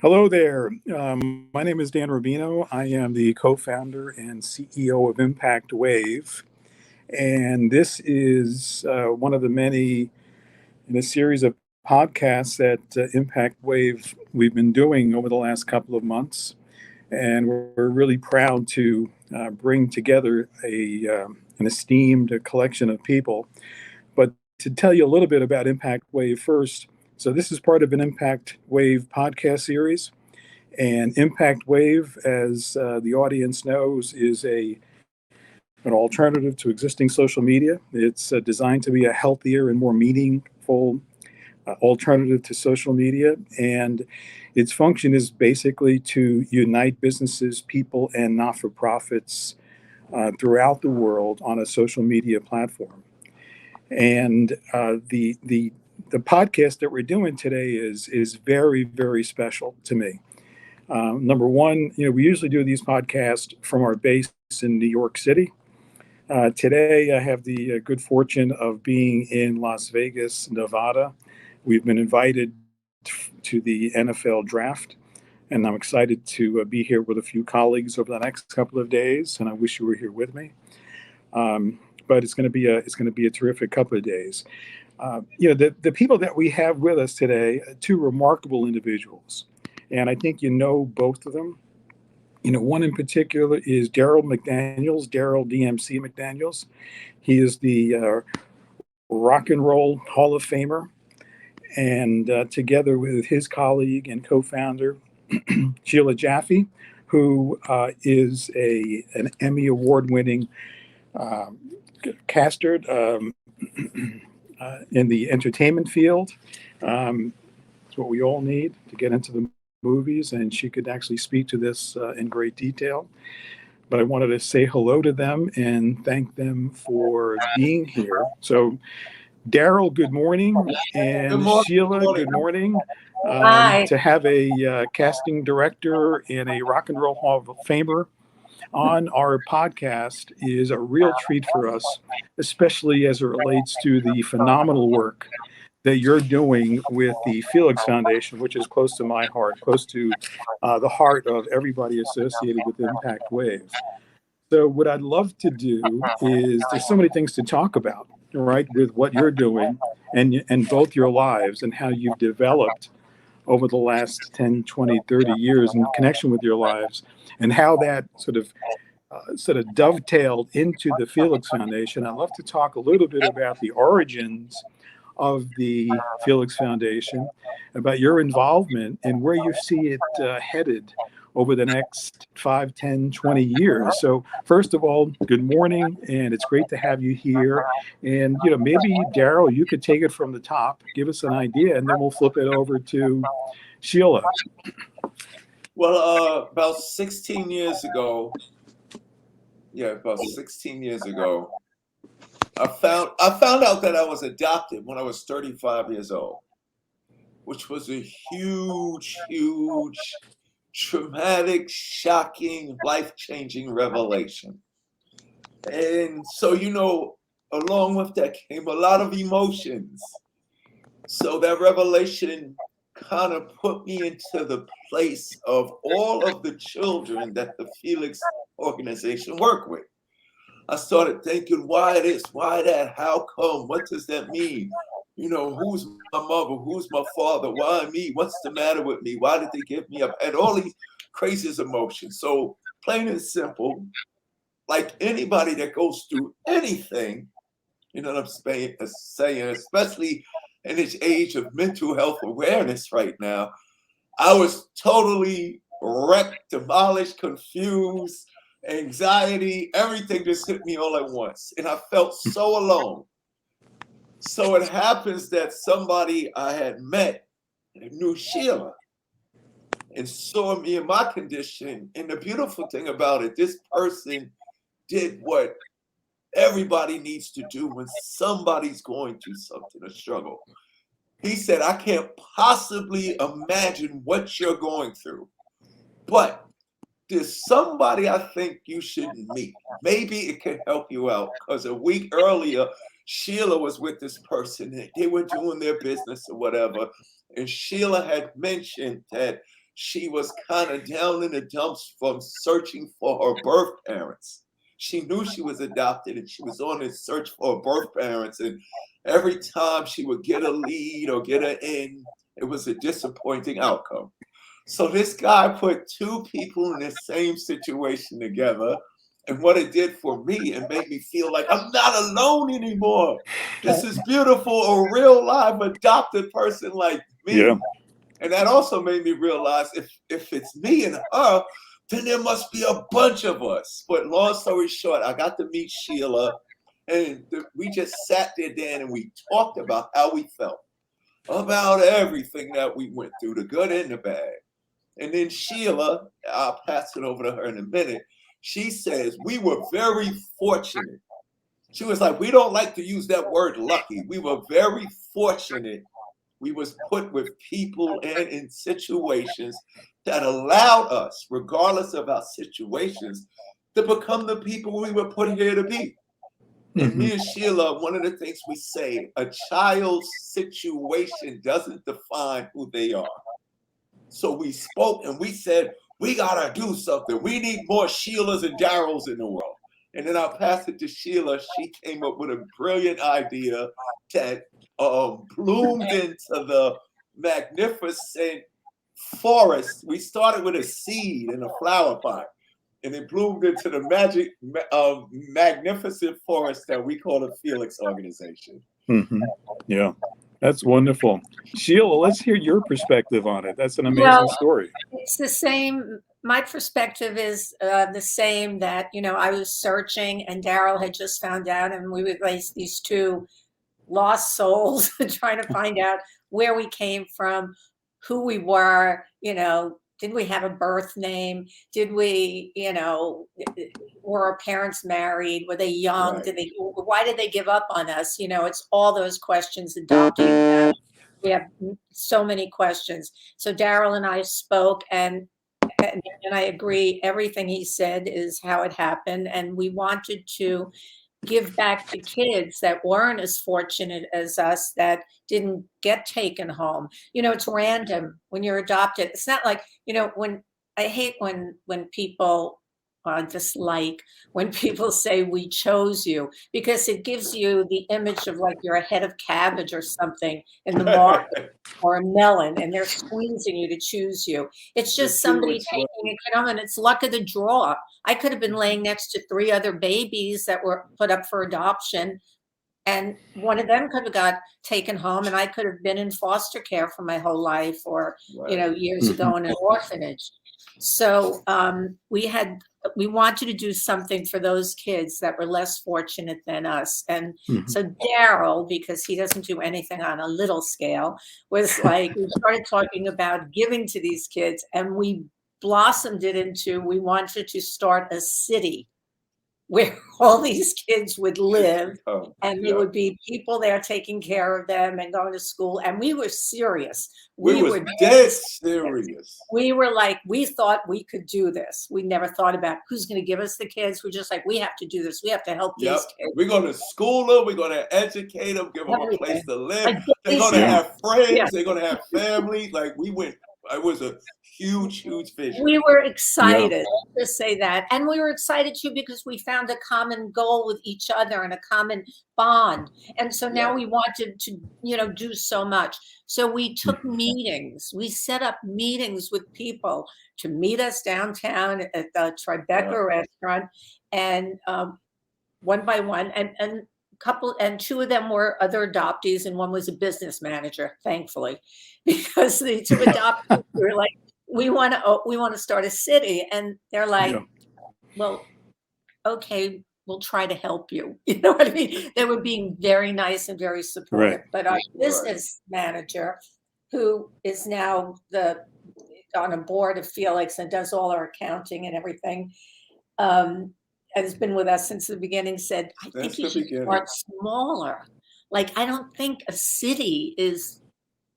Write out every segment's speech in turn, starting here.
Hello there. My name is Dan Rubino. I am the co-founder and CEO of ImpactWayv, and this is one of the many in a series of podcasts that ImpactWayv we've been doing over the last couple of months, and we're really proud to bring together an esteemed collection of people. But to tell you a little bit about ImpactWayv first, so this is part of an ImpactWayv podcast series. And ImpactWayv, as the audience knows, is an alternative to existing social media. It's designed to be a healthier and more meaningful alternative to social media. And its function is basically to unite businesses, people, and not for profits throughout the world on a social media platform. And the podcast that we're doing today is very, very special to me. Number one, we usually do these podcasts from our base in New York City. Today, I have the good fortune of being in Las Vegas, Nevada. We've been invited to the NFL draft, and I'm excited to be here with a few colleagues over the next couple of days. And I wish you were here with me. But it's going to be a terrific couple of days. The people that we have with us today, two remarkable individuals. And I think you know both of them. One in particular is Darryl McDaniels, Darryl D.M.C. McDaniels. He is the Rock and Roll Hall of Famer. And together with his colleague and co-founder, Sheila Jaffe, who is an Emmy-Award winning caster in the entertainment field. It's what we all need to get into the movies, and she could actually speak to this in great detail. But I wanted to say hello to them and thank them for being here. So, Darryl, good morning, and Sheila, good morning. Hi. To have a casting director and a Rock and Roll Hall of Famer on our podcast is a real treat for us, especially as it relates to the phenomenal work that you're doing with the Felix Foundation, which is close to my heart, close to the heart of everybody associated with ImpactWayv. So what I'd love to do is there's so many things to talk about, right, with what you're doing and both your lives and how you've developed over the last 10, 20, 30 years in connection with your lives and how that sort of dovetailed into the Felix Foundation. I'd love to talk a little bit about the origins of the Felix Foundation, about your involvement and where you see it headed over the next 5, 10, 20 years. So first of all, good morning, and it's great to have you here. And, maybe, Darryl, you could take it from the top, give us an idea, and then we'll flip it over to Sheila. Well, about 16 years ago, I found out that I was adopted when I was 35 years old, which was a huge, traumatic, shocking, life-changing revelation. And so, along with that came a lot of emotions. So that revelation kind of put me into the place of all of the children that the Felix Organization work with. I started thinking, why this, why that, how come, what does that mean? Who's my mother, who's my father, why me, what's the matter with me, why did they give me up, and all these craziest emotions. So plain and simple, like anybody that goes through anything, you know what I'm saying, especially in this age of mental health awareness right now, I was totally wrecked, demolished, confused, anxiety, everything just hit me all at once. And I felt so alone. So it happens that somebody I had met knew Sheila and saw me in my condition. And the beautiful thing about it, this person did what everybody needs to do when somebody's going through something, a struggle. He said, I can't possibly imagine what you're going through, but there's somebody I think you should meet. Maybe it can help you out. Because a week earlier, Sheila was with this person. And they were doing their business or whatever. And Sheila had mentioned that she was kind of down in the dumps from searching for her birth parents. She knew she was adopted and she was on this search for her birth parents. And every time she would get a lead or get an in, it was a disappointing outcome. So this guy put two people in the same situation together. And what it did for me, it made me feel like I'm not alone anymore. This is beautiful, a real live adopted person like me. Yeah. And that also made me realize if it's me and her, then there must be a bunch of us. But long story short, I got to meet Sheila, and we just sat there, Dan, and we talked about how we felt, about everything that we went through, the good and the bad. And then Sheila, I'll pass it over to her in a minute, she says, we were very fortunate. She was like, we don't like to use that word lucky. We were very fortunate. We was put with people and in situations that allowed us, regardless of our situations, to become the people we were put here to be. And me and Sheila, one of the things we say, a child's situation doesn't define who they are. So we spoke and we said, we gotta do something. We need more Sheilas and Darryls in the world. And then I'll pass it to Sheila. She came up with a brilliant idea that bloomed into the magnificent forest. We started with a seed in a flower pot, and it bloomed into the magnificent forest that we call the Felix Organization. Yeah, that's wonderful. Sheila, let's hear your perspective on it. That's an amazing story. It's the same. My perspective is the same, that, I was searching and Darryl had just found out, and we were like these two lost souls trying to find out where we came from, who we were, did we have a birth name? Did we, were our parents married? Were they young? Right. Why did they give up on us? It's all those questions adopting. We have so many questions. So Darryl and I spoke, and I agree. Everything he said is how it happened. And we wanted to give back to kids that weren't as fortunate as us, that didn't get taken home. It's random when you're adopted. It's not like, when I hate when people dislike when people say we chose you, because it gives you the image of like you're a head of cabbage or something in the market or a melon, and they're squeezing you to choose you. It's just somebody taking it home, and it's luck of the draw. I could have been laying next to 3 other babies that were put up for adoption, and one of them could have got taken home, and I could have been in foster care for my whole life, or years ago in an orphanage. So we wanted to do something for those kids that were less fortunate than us. And so Darryl, because he doesn't do anything on a little scale, was like, we started talking about giving to these kids, and we blossomed it into, we wanted to start a city where all these kids would live, and there would be people there taking care of them and going to school. And we were serious. We were dead serious. We were like, we thought we could do this. We never thought about who's going to give us the kids. We're just like, we have to do this. We have to help these kids. We're going to school them. We're going to educate them, give them a place to live. They're going to have friends. They're going to have family. Like, it was a huge vision. We were excited to say that. And we were excited too, because we found a common goal with each other and a common bond. And so now we wanted to, do so much. So we took meetings. We set up meetings with people to meet us downtown at the Tribeca restaurant. And one by one, and two of them were other adoptees, and one was a business manager, thankfully, because the two adoptees were like, we want to start a city. And they're like, well, okay, we'll try to help you. You know what I mean? They were being very nice and very supportive. But our business manager, who is now on a board of Felix and does all our accounting and everything, has been with us since the beginning, said, I think you should start smaller. Like, I don't think a city is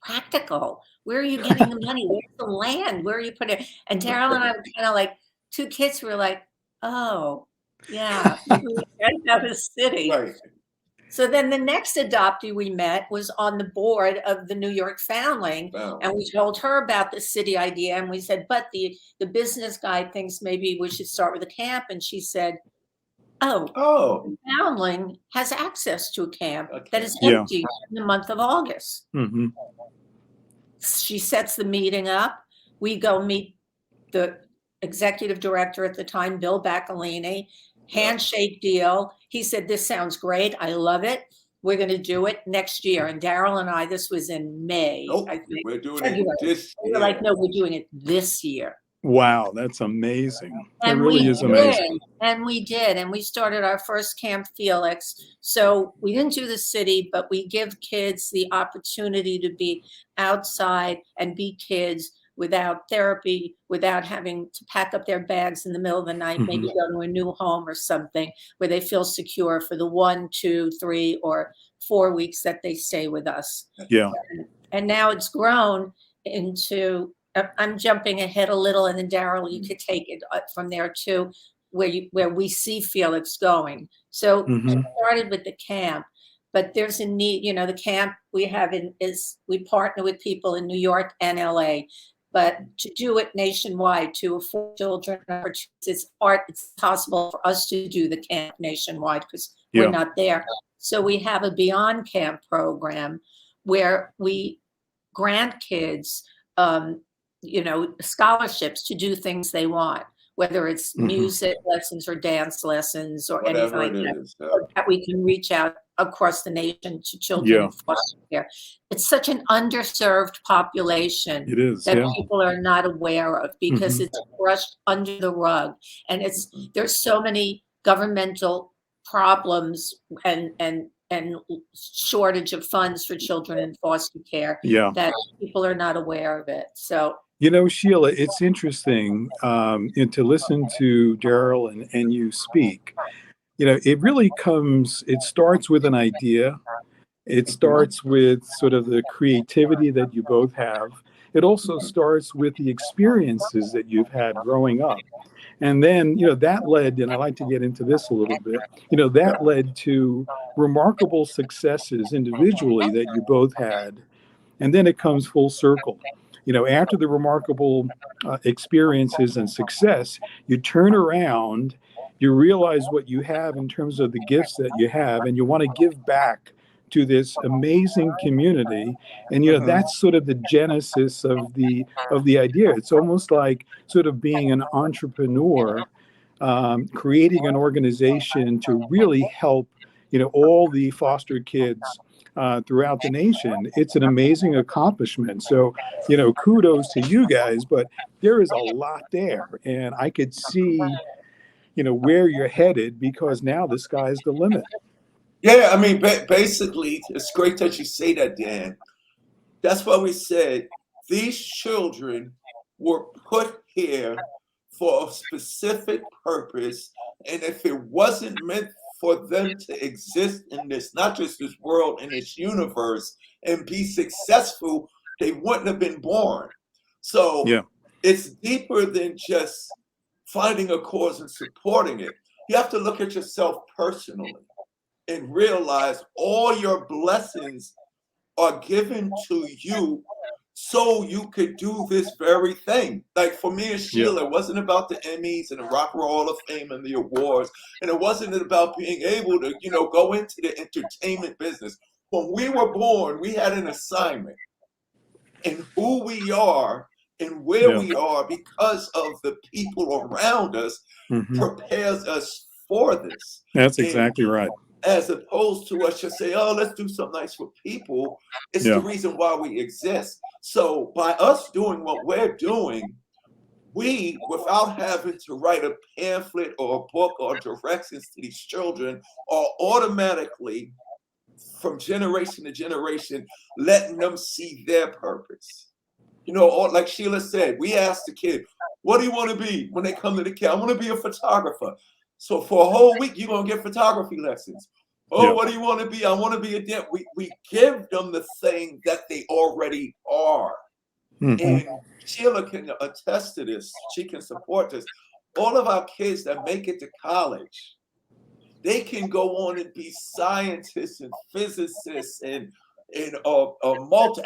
practical. Where are you getting the money? Where's the land? Where are you putting it? And Darryl and I were kind of like 2 kids who were like, oh, yeah, we have a city. So then the next adoptee we met was on the board of the New York Foundling. Wow. And we told her about the city idea. And we said, but the business guy thinks maybe we should start with a camp. And she said, oh, the Foundling has access to a camp that is empty in the month of August. Mm-hmm. She sets the meeting up. We go meet the executive director at the time, Bill Bacalini. Handshake deal. He said, this sounds great. I love it. We're going to do it next year. And Darryl and I, this was in May. Nope, I think. we're doing it this year. We were like, no, we're doing it this year. Wow, that's amazing. And it really is amazing. And we did. And we started our first Camp Felix. So we didn't do the city, but we give kids the opportunity to be outside and be kids without therapy, without having to pack up their bags in the middle of the night, maybe go to a new home or something where they feel secure for the 1, 2, 3, or 4 weeks that they stay with us. Yeah. And now it's grown into, I'm jumping ahead a little, and then Darryl, you could take it from there too, where we see Felix going. So we started with the camp, but there's a need, the camp we have we partner with people in New York and LA. But to do it nationwide, to afford children, it's possible for us to do the camp nationwide because we're not there. So we have a Beyond Camp program where we grant kids, scholarships to do things they want, whether it's music lessons or dance lessons or whatever anything like that. That we can reach out across the nation to children in foster care. It's such an underserved population that people are not aware of because it's brushed under the rug. And there's so many governmental problems and shortage of funds for children in foster care that people are not aware of it. So Sheila, it's interesting to listen to Darryl and you speak. It starts with an idea. It starts with sort of the creativity that you both have. It also starts with the experiences that you've had growing up. And then, that led, and I like to get into this a little bit, that led to remarkable successes individually that you both had. And then it comes full circle. After the remarkable experiences and success, you turn around, you realize what you have in terms of the gifts that you have, and you want to give back to this amazing community. And that's sort of the genesis of the idea. It's almost like sort of being an entrepreneur, creating an organization to really help all the foster kids throughout the nation. It's an amazing accomplishment. So kudos to you guys, but there is a lot there, and I could see where you're headed, because now the sky's the limit. Yeah, I mean, basically, it's great that you say that, Dan. That's why we said these children were put here for a specific purpose. And if it wasn't meant for them to exist in this, not just this world, in this universe, and be successful, they wouldn't have been born. So it's deeper than just finding a cause and supporting it. You have to look at yourself personally and realize all your blessings are given to you so you could do this very thing. Like for me and Sheila, it wasn't about the Emmys and the Rock and Roll Hall of Fame and the awards. And it wasn't about being able to, go into the entertainment business. When we were born, we had an assignment. And who we are and where we are because of the people around us prepares us for this. That's exactly right. As opposed to us just say, oh, let's do something nice for people. It's the reason why we exist. So by us doing what we're doing, we, without having to write a pamphlet or a book or directions to these children, are automatically, from generation to generation, letting them see their purpose. Or like Sheila said, we asked the kid, what do you want to be when they come to the camp? I want to be a photographer. So for a whole week, you're going to get photography lessons. Oh, what do you want to be? I want to be a dentist. We give them the thing that they already are. And Sheila can attest to this. She can support this. All of our kids that make it to college, they can go on and be scientists and physicists and astronauts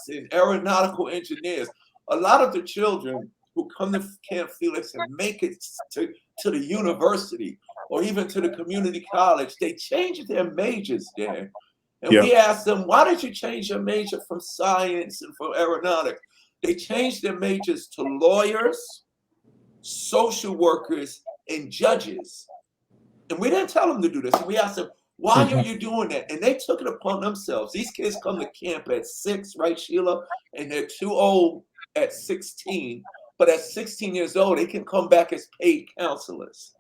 and aeronautical engineers. A lot of the children who come to Camp Felix and make it to the university or even to the community college, they change their majors there. And we ask them, why did you change your major from science and from aeronautics? They changed their majors to lawyers, social workers, and judges. And we didn't tell them to do this. And we asked them, why are you doing that? And they took it upon themselves. These kids come to camp at 6, right, Sheila? And they're too old at 16. But at 16 years old, they can come back as paid counselors.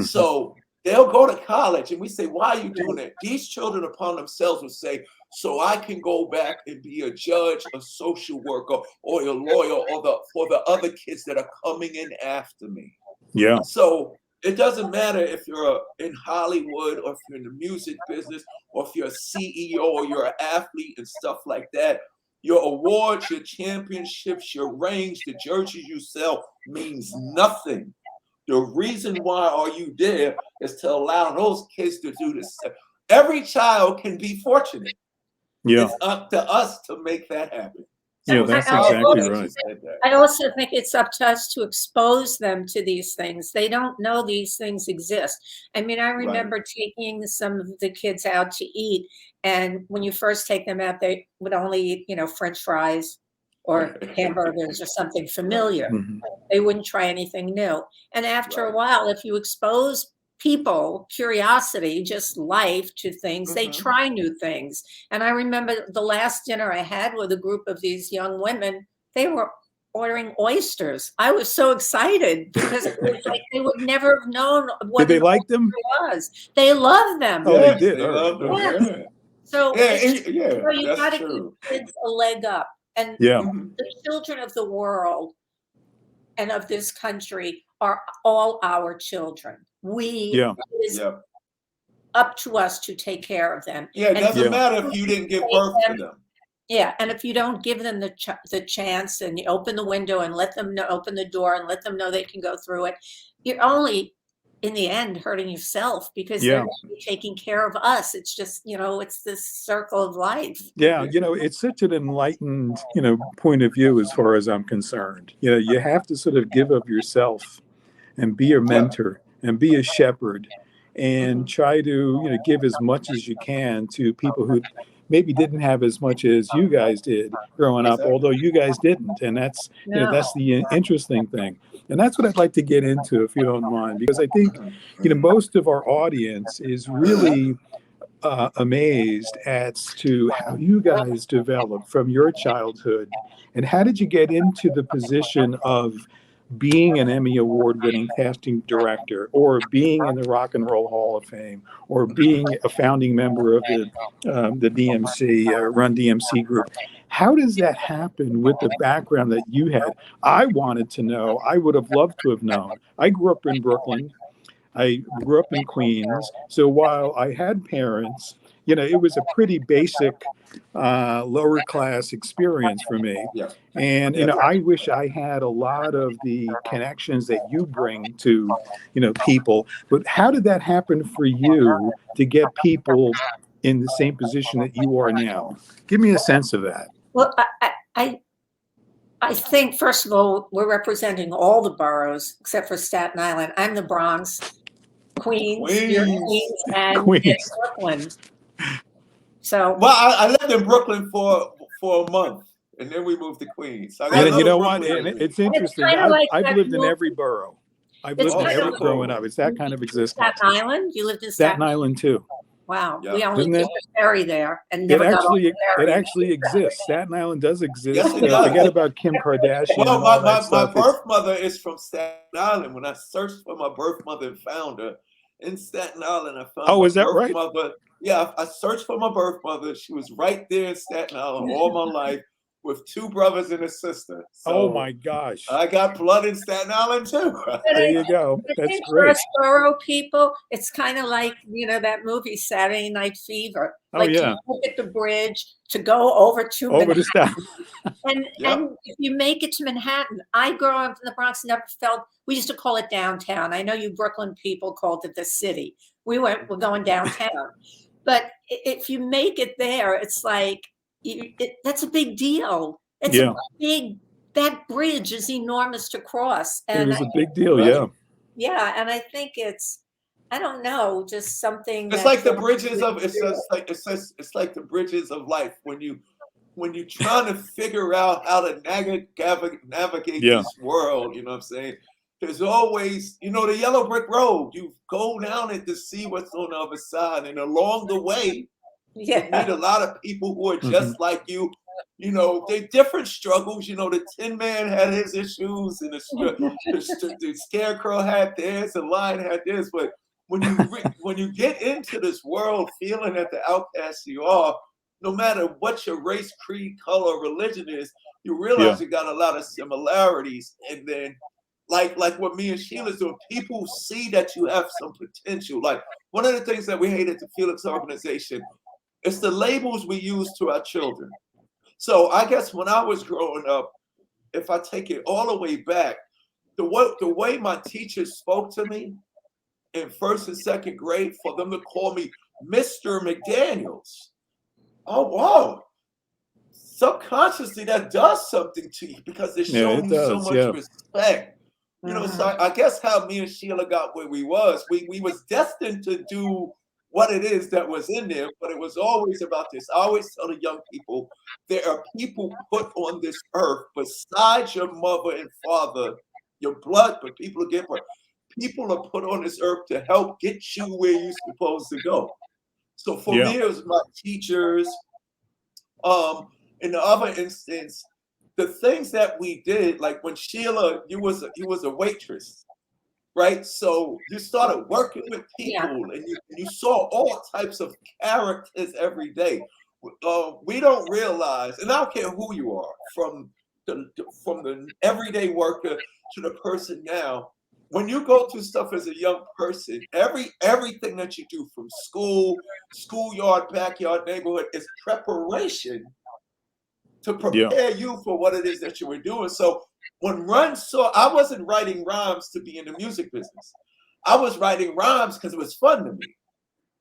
So they'll go to college, and we say, why are you doing that? These children upon themselves will say, so I can go back and be a judge, a social worker, or a lawyer, or for the other kids that are coming in after me. Yeah. So it doesn't matter if you're in Hollywood or if you're in the music business or if you're a CEO or you're an athlete and stuff like that. Your awards, your championships, your rings, the jerseys you sell means nothing. The reason why are you there is to allow those kids to do this. Every child can be fortunate. Yeah. It's up to us to make that happen. Yeah, that's exactly right. I also think it's up to us to expose them to these things. They don't know these things exist. I mean, I remember taking some of the kids out to eat, and when you first take them out, they would only eat, you know, French fries or hamburgers or something familiar. They wouldn't try anything new. And after a while, if you expose people, curiosity, just life to things, they try new things. And I remember the last dinner I had with a group of these young women, they were ordering oysters. I was so excited because it was like they would never have known what did they like them? Was. They loved them. Oh, they did. They loved them. Yeah. So, So you got to give kids a leg up. And the children of the world and of this country are all our children. It is up to us to take care of them. Yeah, it doesn't matter if you didn't give birth to them. Yeah, and if you don't give them the chance and you open the window and let them know, open the door and let them know they can go through it, you're only, in the end, hurting yourself because they're taking care of us. It's just, you know, it's this circle of life. Yeah, you know, it's such an enlightened, you know, point of view as far as I'm concerned. You know, you have to sort of give of yourself and be a mentor and be a shepherd and try to, you know, give as much as you can to people who maybe didn't have as much as you guys did growing up, although you guys didn't. And that's, you know, that's the interesting thing. And that's what I'd like to get into, if you don't mind, because I think, you know, most of our audience is really amazed as to how you guys developed from your childhood. And how did you get into the position of being an Emmy-Award winning casting director, or being in the Rock and Roll Hall of Fame, or being a founding member of the D.M.C. Run-D.M.C. group? How does that happen with the background that you had? I wanted to know. I would have loved to have known. I grew up in Brooklyn. I grew up in Queens. So while I had parents, you know, it was a pretty basic lower class experience for me. And, you know, I wish I had a lot of the connections that you bring to, you know, people. But how did that happen for you to get people in the same position that you are now? Give me a sense of that. Well, I think, first of all, we're representing all the boroughs except for Staten Island. I'm the Bronx, Queens, and Brooklyn. So, well, I lived in Brooklyn for a month, and then we moved to Queens. And you know what? It's interesting. I've lived in every borough. I've lived in every growing up. It's that kind of existence. Staten Island? You lived in Staten Island too. Wow. We only took a ferry there and never it actually exists. Staten Island does exist. Yes, forget about Kim Kardashian. Well, my birth mother is from Staten Island. When I searched for my birth mother and found her in Staten Island, I found my is that right? Mother. Yeah, I searched for my birth mother. She was right there in Staten Island all my life with 2 brothers and a sister. So oh my gosh. I got blood in Staten Island too. There you go. That's great. For us borough people, it's kind of like, you know, that movie Saturday Night Fever. Like you look at the bridge to go over to Manhattan. And if you make it to Manhattan, I grew up in the Bronx, never felt, we used to call it downtown. I know you Brooklyn people called it the city. we're going downtown. But if you make it there, it's like, that's a big deal. It's a big, that bridge is enormous to cross. And it is a big deal, right. Yeah, and I think it's, I don't know, just something. It's like the bridges of, it's like the bridges of life. When you're trying to figure out how to navigate this world, you know what I'm saying? There's always, the yellow brick road. You go down it to see what's on the other side. And along the way, you meet a lot of people who are just like you. They're different struggles. The Tin Man had his issues, and the Scarecrow had theirs, the Lion had theirs. But when you get into this world feeling that the outcast you are, no matter what your race, creed, color, religion is, you realize you got a lot of similarities. And then like what me and Sheila's doing, people see that you have some potential. Like, one of the things that we hate at the Felix Organization, it's the labels we use to our children. So I guess when I was growing up, if I take it all the way back, the way my teachers spoke to me in first and second grade, for them to call me Mr. McDaniels. Oh, wow. Subconsciously, that does something to you, because it showed me so much respect. So I guess how me and Sheila got where we was destined to do what it is that was in there, but it was always about this. I always tell the young people, there are people put on this earth besides your mother and father, your blood, but people are put on this earth to help get you where you're supposed to go. So for me, it was my teachers. In the other instance, the things that we did, like when Sheila, you was a waitress, right? So you started working with people, and you saw all types of characters every day. We don't realize, and I don't care who you are, from the everyday worker to the person now. When you go through stuff as a young person, everything that you do, from school, schoolyard, backyard, neighborhood, is preparation to prepare you for what it is that you were doing. So when Run saw, I wasn't writing rhymes to be in the music business. I was writing rhymes because it was fun to me.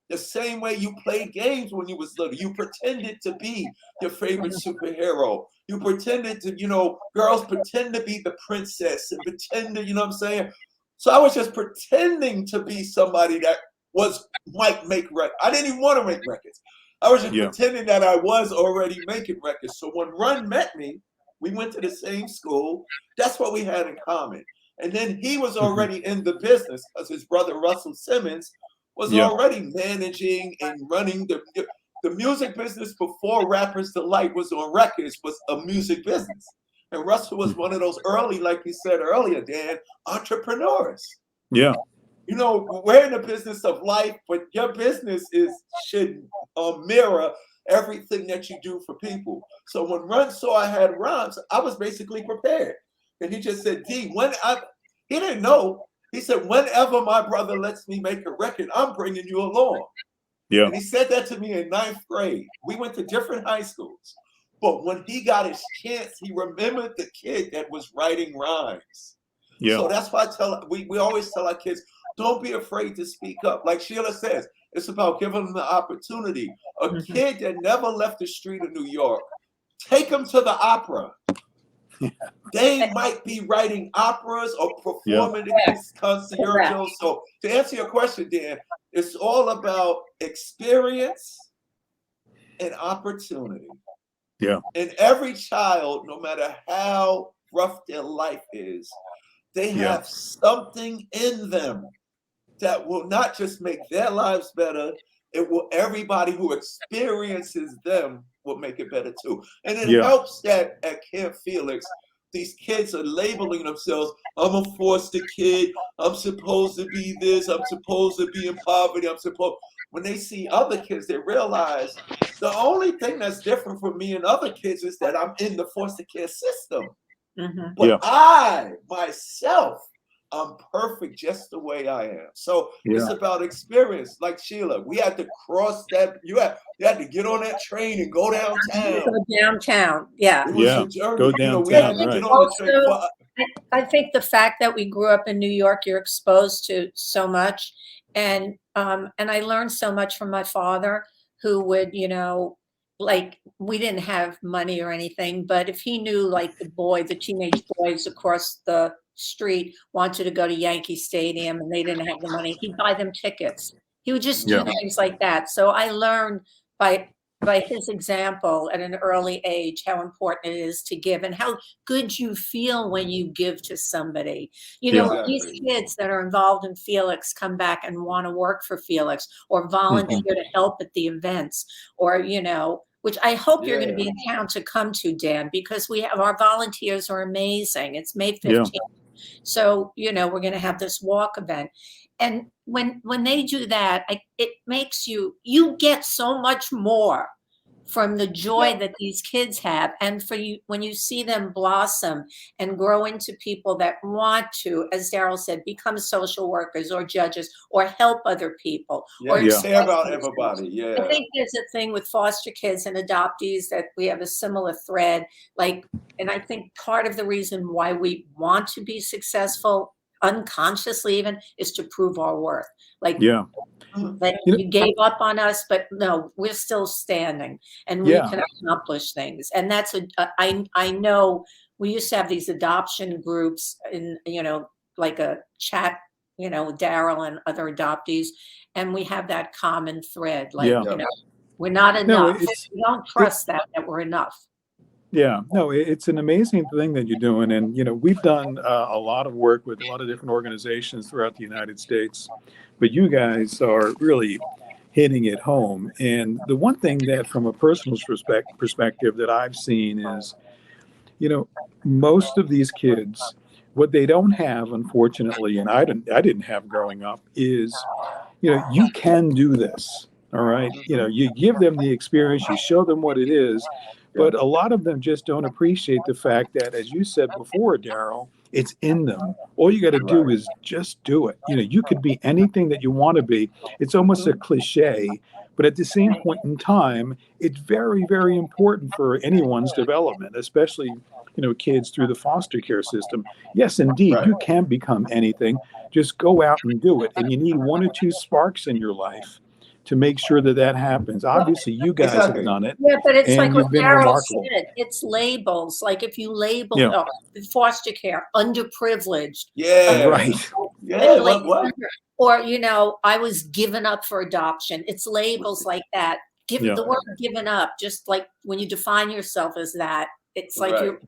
The same way you played games when you was little. You pretended to be your favorite superhero. You pretended to, girls pretend to be the princess and pretend to, you know what I'm saying? So I was just pretending to be somebody that might make records. I didn't even want to make records. I was just pretending that I was already making records. So when Run met me, we went to the same school. That's what we had in common. And then he was already in the business, because his brother Russell Simmons was already managing and running the music business before Rappers Delight was on records, was a music business. And Russell was one of those early, like you said earlier, Dan, entrepreneurs. Yeah. We're in the business of life, but your business should mirror everything that you do for people. So when Run saw I had rhymes, I was basically prepared. And he just said, D, he didn't know. He said, whenever my brother lets me make a record, I'm bringing you along. Yeah. And he said that to me in 9th grade. We went to different high schools. But when he got his chance, he remembered the kid that was writing rhymes. Yeah. So that's why we always tell our kids, don't be afraid to speak up. Like Sheila says, it's about giving them the opportunity. A kid that never left the street of New York, take them to the opera. They might be writing operas or performing these conciertos. So to answer your question, Dan, it's all about experience and opportunity. Yeah. And every child, no matter how rough their life is, they have something in them that will not just make their lives better, it will, everybody who experiences them will make it better too. And it helps that at Camp Felix, these kids are labeling themselves, I'm a foster kid, I'm supposed to be this, I'm supposed to be in poverty, when they see other kids, they realize the only thing that's different from me and other kids is that I'm in the foster care system. But I, myself, I'm perfect just the way I am. So it's about experience. Like Sheila, we had to cross that. You had to get on that train and go downtown. Go downtown, It was a journey. Go downtown, right. I think the fact that we grew up in New York, you're exposed to so much. And and I learned so much from my father, who would, like, we didn't have money or anything, but if he knew, like, the teenage boys across the street wanted to go to Yankee Stadium and they didn't have the money, he'd buy them tickets. He would just do things like that. So I learned by his example at an early age how important it is to give and how good you feel when you give to somebody. These kids that are involved in Felix come back and want to work for Felix or volunteer to help at the events, or which I hope you're going to be in town to come to, Dan, because we have our volunteers are amazing. It's May 15th. So, we're going to have this walk event. And when they do that, it makes you get so much more from the joy that these kids have. And when you see them blossom and grow into people that want to, as Darryl said, become social workers or judges or help other people. Or care about everybody. I think there's a thing with foster kids and adoptees that we have a similar thread. And I think part of the reason why we want to be successful unconsciously even is to prove our worth. You gave up on us, but no, we're still standing and we can accomplish things. And that's I know we used to have these adoption groups in, like a chat, with Darryl and other adoptees. And we have that common thread. We're not enough. We don't trust that we're enough. Yeah, no, it's an amazing thing that you're doing. And, we've done a lot of work with a lot of different organizations throughout the United States, but you guys are really hitting it home. And the one thing that from a personal perspective that I've seen is, most of these kids, what they don't have, unfortunately, and I didn't have growing up, is, you can do this. All right. You give them the experience, you show them what it is. But a lot of them just don't appreciate the fact that, as you said before, Darryl, it's in them. All you got to do is just do it. You could be anything that you want to be. It's almost a cliche, but at the same point in time, it's very, very important for anyone's development, especially, kids through the foster care system. Yes, indeed, you can become anything. Just go out and do it. And you need one or two sparks in your life to make sure that happens. Obviously, you guys have done it. Yeah, but it's like what Darryl said. It's labels. Like if you label foster care underprivileged. Right. Or, I was given up for adoption. It's labels like that. The word given up, just like when you define yourself as that, it's like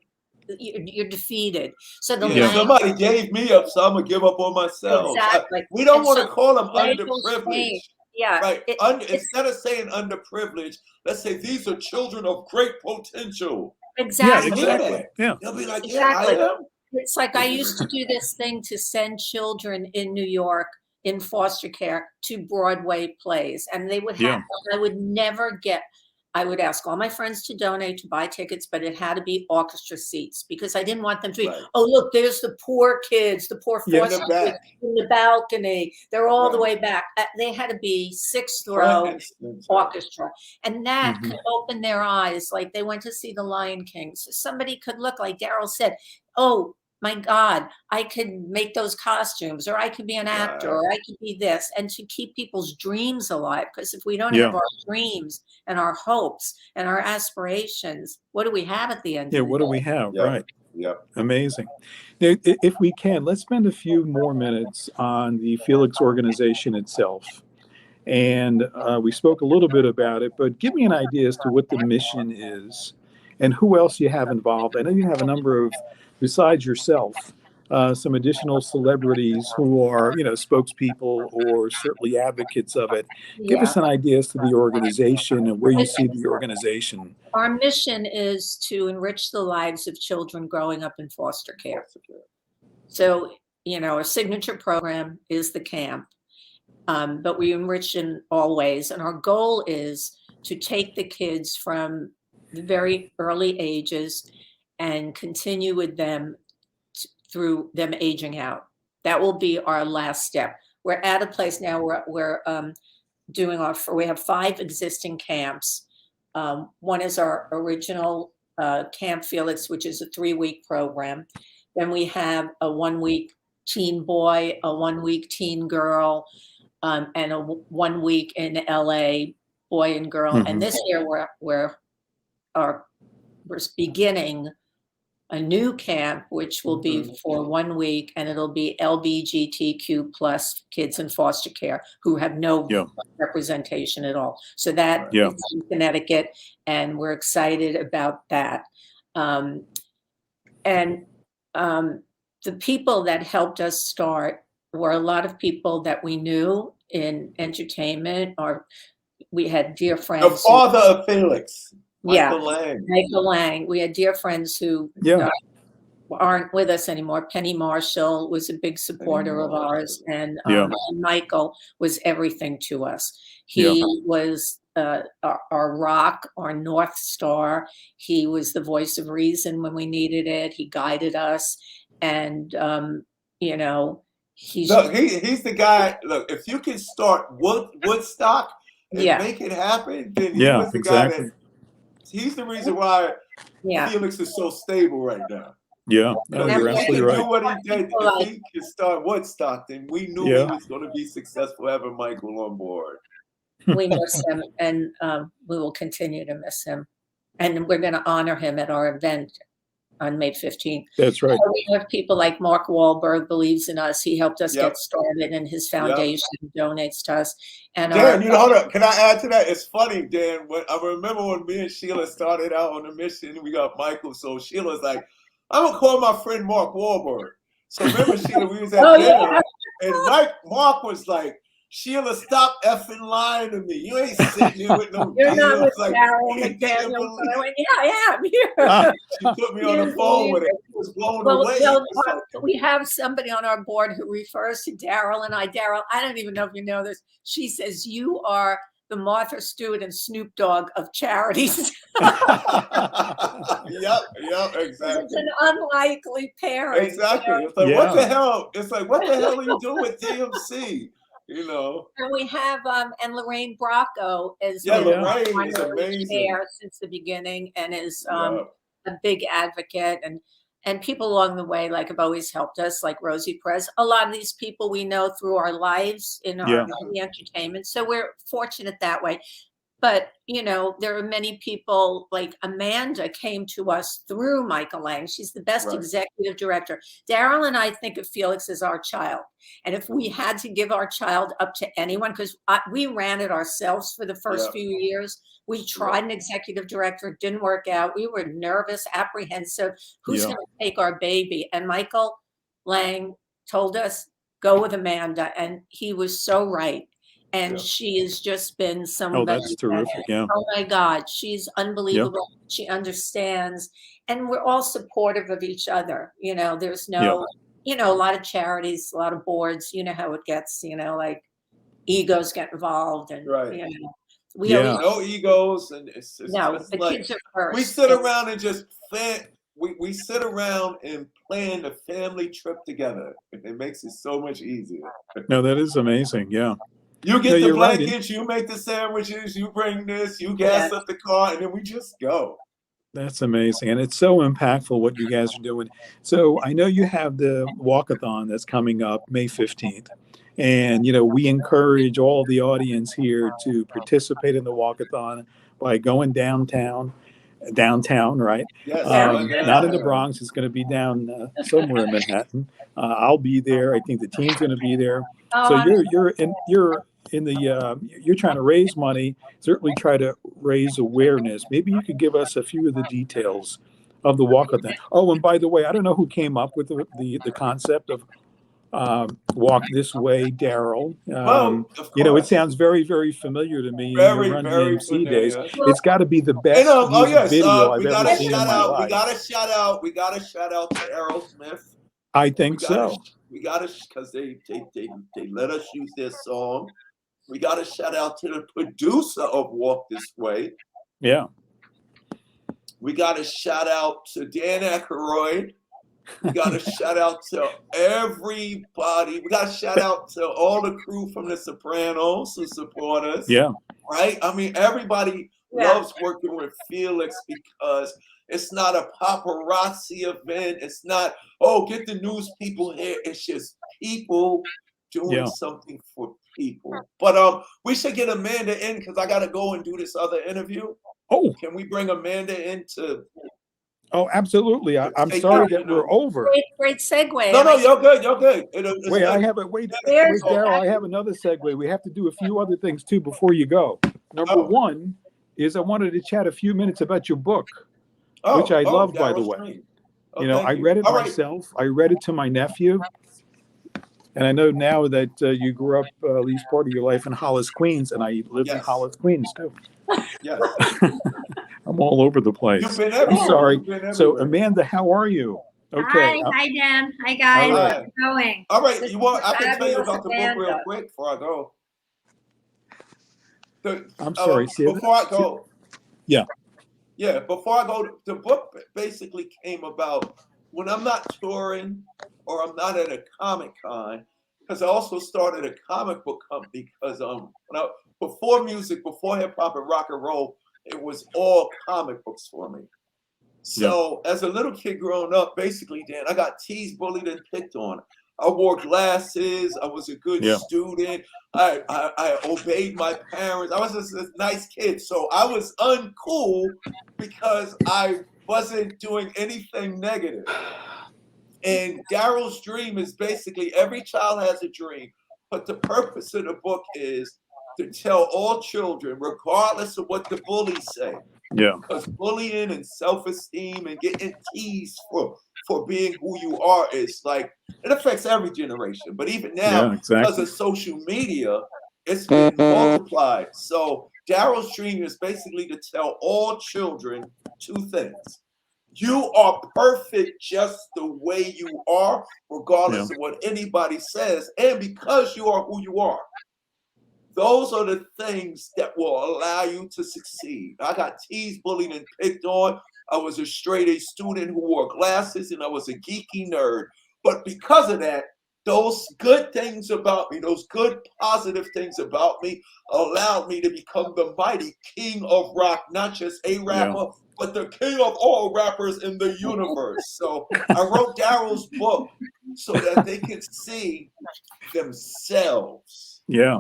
you're defeated. So somebody gave me up, so I'm gonna give up on myself. Exactly. We don't want to call them underprivileged. Yeah. Right. Instead of saying underprivileged, let's say these are children of great potential. Exactly. Yeah. They'll be like, exactly. I am. It's like I used to do this thing to send children in New York in foster care to Broadway plays. And they would have, I would ask all my friends to donate to buy tickets, but it had to be orchestra seats because I didn't want them to be, oh, look, there's the poor kids, the poor foster kids in the balcony. They're all the way back. They had to be sixth row orchestra. And that could open their eyes. Like they went to see The Lion King. So somebody could look, like Darryl said, oh, my God, I could make those costumes, or I could be an actor, or I could be this, and to keep people's dreams alive. Because if we don't have our dreams and our hopes and our aspirations, what do we have at the end? Yeah, what do we have? Right. Yep. Amazing. Now, if we can, let's spend a few more minutes on the Felix organization itself. And we spoke a little bit about it, but give me an idea as to what the mission is and who else you have involved. I know you have a number of, besides yourself, some additional celebrities who are, spokespeople or certainly advocates of it. Give us an idea as to the organization and where you see the organization. Our mission is to enrich the lives of children growing up in foster care. So, our signature program is the camp, but we enrich in all ways. And our goal is to take the kids from the very early ages and continue with them through them aging out. That will be our last step. We're at a place now where we're we have 5 existing camps. One is our original Camp Felix, which is a 3-week program. Then we have a 1-week teen boy, a 1-week teen girl, and 1 week in LA, boy and girl. And this year we're beginning a new camp, which will be for 1 week, and it'll be LGBTQ plus kids in foster care who have no representation at all. So that is in Connecticut, and we're excited about that. The people that helped us start were a lot of people that we knew in entertainment, or we had dear friends. The father of Felix. Michael Lang. Michael Lang. We had dear friends who aren't with us anymore. Penny Marshall was a big supporter of ours, and Michael was everything to us. He was our rock, our North Star. He was the voice of reason when we needed it. He guided us, and you know, he's the guy. Look, if you can start Woodstock and make it happen, then he was the guy that. He's the reason why Felix is so stable right now. Yeah, no, you're absolutely right. Do what he did. If he could start Woodstock, then we knew he was going to be successful having Michael on board. We miss him, and we will continue to miss him. And we're going to honor him at our event on May 15th. That's right. So we have people like Mark Wahlberg believes in us. He helped us get started, and his foundation donates to us. And Dan, hold up. Can I add to that? It's funny, Dan. I remember when me and Sheila started out on the mission, we got Michael. So Sheila's like, I'm going to call my friend Mark Wahlberg. So remember, Sheila, we was at dinner, and Mark was like, Sheila, stop effing lying to me. You ain't sitting here with no You're not with like, Darryl McDaniels. I went, I am here. She put me on the phone with it. It was blown away. We have somebody on our board who refers to Darryl and I. Darryl, I don't even know if you know this. She says, you are the Martha Stewart and Snoop Dogg of charities. Yep, exactly. It's an unlikely parent. Exactly. You know? It's like, what the hell? It's like, what the hell are you doing with DMC? You know, and we have and Lorraine Bracco is Lorraine is amazing since the beginning, and is a big advocate, and people along the way have always helped us, like Rosie Perez. A lot of these people we know through our lives in our in the entertainment, so we're fortunate that way. But, you know, there are many people like Amanda came to us through Michael Lang. She's the best executive director. Darryl and I think of Felix as our child. And if we had to give our child up to anyone, because we ran it ourselves for the first few years, we tried an executive director. It didn't work out. We were nervous, apprehensive. Who's going to take our baby? And Michael Lang told us, go with Amanda. And he was so right. And she has just been somebody. Oh, that's terrific. Yeah. Oh my God, she's unbelievable. She understands, and we're all supportive of each other. You know, there's no, you know, a lot of charities, a lot of boards. You know how it gets. You know, like egos get involved, and you know, we always, no egos, and it's no. The like, kids are first. We sit around and just plan. We sit around and plan a family trip together. It makes it so much easier. No, that is amazing. Yeah. You get the blankets, you make the sandwiches, you bring this, you gas up the car, and then we just go. That's amazing. And it's so impactful what you guys are doing. So I know you have the walkathon that's coming up May 15th. And, you know, we encourage all the audience here to participate in the walkathon by going downtown, right? Yes, not in the Bronx. It's going to be down somewhere in Manhattan. I'll be there. I think the team's going to be there. So you're trying to raise money, certainly try to raise awareness. Maybe you could give us a few of the details of the walkathon. Oh, and by the way, I don't know who came up with the concept of Walk This Way, Darryl. You know, it sounds very, very familiar to me. Very, in your very Run-D.M.C. days. It's got to be the best video I've ever seen in my life. We got to shout out to Aerosmith. I think so. We got to, because they let us use their song. We got to shout out to the producer of Walk This Way. Yeah. We got to shout out to Dan Aykroyd. We got to shout out to everybody. We got to shout out to all the crew from The Sopranos who support us. Yeah. Right? I mean, everybody loves working with Felix because it's not a paparazzi event. It's not, oh, get the news people here. It's just people doing something for people. But we should get Amanda in because I got to go and do this other interview. Oh, Can we bring Amanda in to absolutely. I'm take sorry it, that we're over. Great segue. No, And no, you're good. You're good. Wait, There's- Darryl, I have another segue. We have to do a few other things too before you go. Number one is I wanted to chat a few minutes about your book, which I love, by the Darryl's way. Dream. I read it myself. I read it to my nephew. And I know now that you grew up at least part of your life in Hollis, Queens, and I lived in Hollis, Queens too. Yes. I'm all over the place. You've been everywhere. I'm sorry. You've been everywhere. So, Amanda, how are you? Okay. Hi Dan. Hi guys. All right. How's it going? All right. You want? I can tell you Fabulous about the book real Amanda. quick before I go. I'm sorry. Before I go. Yeah. Yeah. Before I go, the book basically came about when I'm not touring or I'm not at a Comic Con, because I also started a comic book company. Because before music, before hip hop and rock and roll, it was all comic books for me. So as a little kid growing up, basically, Dan, I got teased, bullied, and picked on. I wore glasses. I was a good student. I obeyed my parents. I was just a nice kid. So I was uncool because I wasn't doing anything negative. And Darryl's dream is basically every child has a dream, but the purpose of the book is to tell all children, regardless of what the bullies say. Yeah. Because bullying and self-esteem and getting teased for being who you are is like, it affects every generation. But even now, because of social media, it's been multiplied. So Darryl's dream is basically to tell all children two things. You are perfect just the way you are, regardless of what anybody says. And because you are who you are, those are the things that will allow you to succeed. I got teased, bullied, and picked on. I was a straight A student who wore glasses, and I was a geeky nerd. But because of that, those good things about me, those good positive things about me, allowed me to become the mighty king of rock, not just a rapper, but the king of all rappers in the universe. So I wrote Darryl's book so that they could see themselves. Yeah.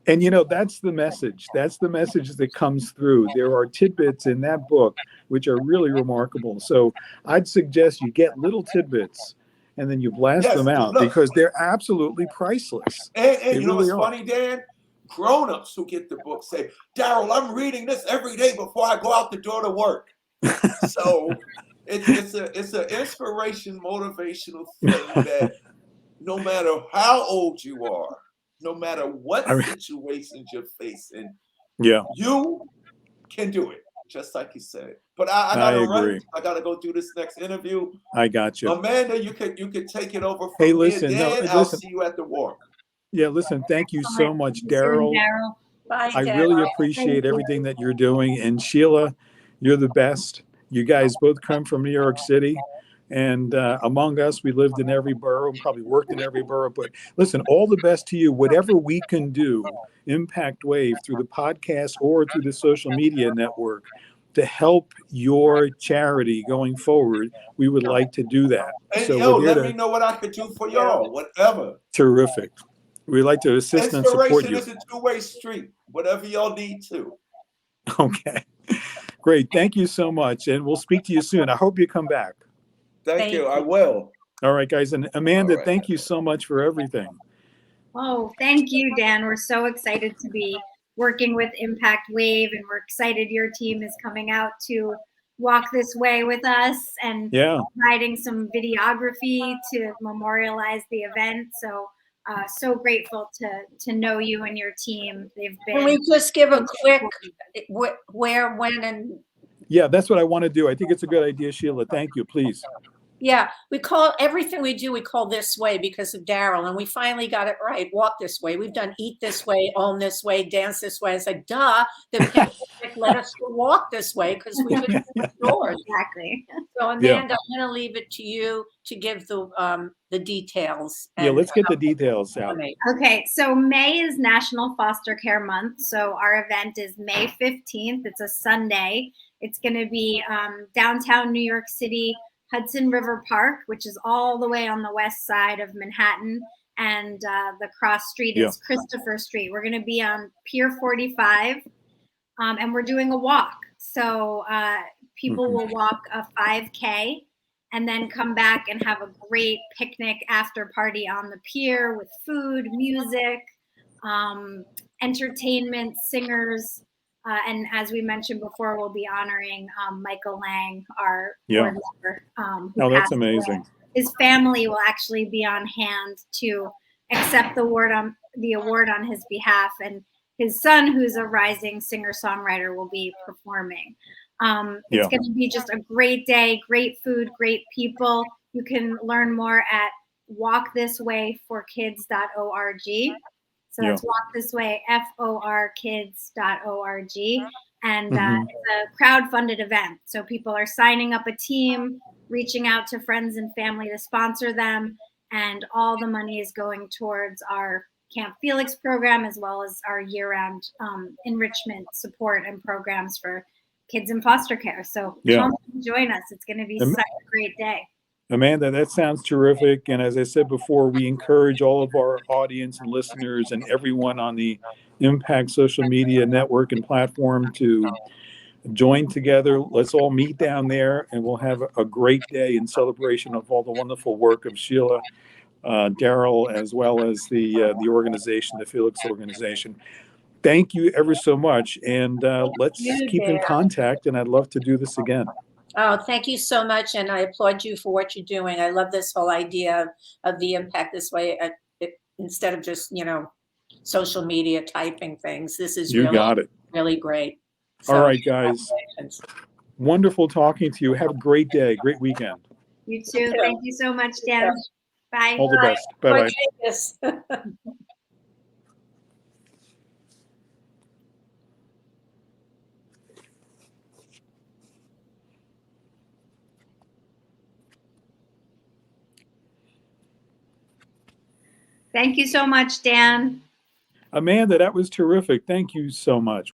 And that's the message. That's the message that comes through. There are tidbits in that book which are really remarkable. So I'd suggest you get little tidbits and then you blast them out because they're absolutely priceless. And you know what's funny, Dan? Grown-ups who get the book say, Darryl, I'm reading this every day before I go out the door to work. So it's an inspiration, motivational thing that no matter how old you are, no matter what situations you're facing, you can do it, just like you said. But I gotta run. I gotta go do this next interview. I got you. Amanda, you could take it over from here. Listen, Dan, I'll see you at the walk. Yeah, listen, thank you so much, Darryl. Bye, I really appreciate everything that you're doing. And Sheila, you're the best. You guys both come from New York City. And among us, we lived in every borough, probably worked in every borough. But listen, all the best to you. Whatever we can do, ImpactWayv, through the podcast or through the social media network, to help your charity going forward, we would like to do that. And so let me know what I could do for y'all, whatever. Terrific. We'd like to assist and support you. Inspiration is a two-way street, whatever y'all need to. Okay. Great. Thank you so much. And we'll speak to you soon. I hope you come back. Thank you. I will. All right, guys. And Amanda, thank you so much for everything. Oh, thank you, Dan. We're so excited to be working with ImpactWayv, and we're excited your team is coming out to walk this way with us and providing some videography to memorialize the event. So so grateful to know you and your team. They've been. Can we just give a quick where, when, and? Yeah, that's what I want to do. I think it's a good idea, Sheila. Thank you. Please. Yeah, we call everything we do, we call This Way because of Darryl, and we finally got it right. Walk this way. We've done Eat This Way, Own This Way, Dance This Way. It's like, duh, the pandemic let us walk this way because we were doors. Exactly. So Amanda, I'm going to leave it to you to give the details. And, let's get the details out. Okay, so May is National Foster Care Month. So our event is May 15th. It's a Sunday. It's going to be downtown New York City, Hudson River Park, which is all the way on the west side of Manhattan. and the cross street is Christopher Street. We're going to be on Pier 45, and we're doing a walk. So people will walk a 5K and then come back and have a great picnic after party on the pier with food, music, entertainment, singers. And as we mentioned before, we'll be honoring Michael Lang, our board member. Oh, that's amazing. Away. His family will actually be on hand to accept the award on his behalf. And his son, who's a rising singer-songwriter, will be performing. It's going to be just a great day, great food, great people. You can learn more at walkthiswayforkids.org. So that's walkthisway.forkids.org. And it's a crowd-funded event. So people are signing up a team, reaching out to friends and family to sponsor them. And all the money is going towards our Camp Felix program, as well as our year-round enrichment support and programs for kids in foster care. So come join us. It's going to be such a great day. Amanda, that sounds terrific. And as I said before, we encourage all of our audience and listeners and everyone on the Impact social media network and platform to join together. Let's all meet down there, and we'll have a great day in celebration of all the wonderful work of Sheila, Darryl, as well as the organization, the Felix Organization. Thank you ever so much, and let's keep in contact, and I'd love to do this again. Oh, thank you so much, and I applaud you for what you're doing. I love this whole idea of the Impact This Way, instead of just, social media typing things. This is really great. So, all right, guys. Wonderful talking to you. Have a great day, great weekend. You too. Thank you so much, Dan. Bye. All the best. Bye-bye. Thank you so much, Dan. Amanda, that was terrific. Thank you so much.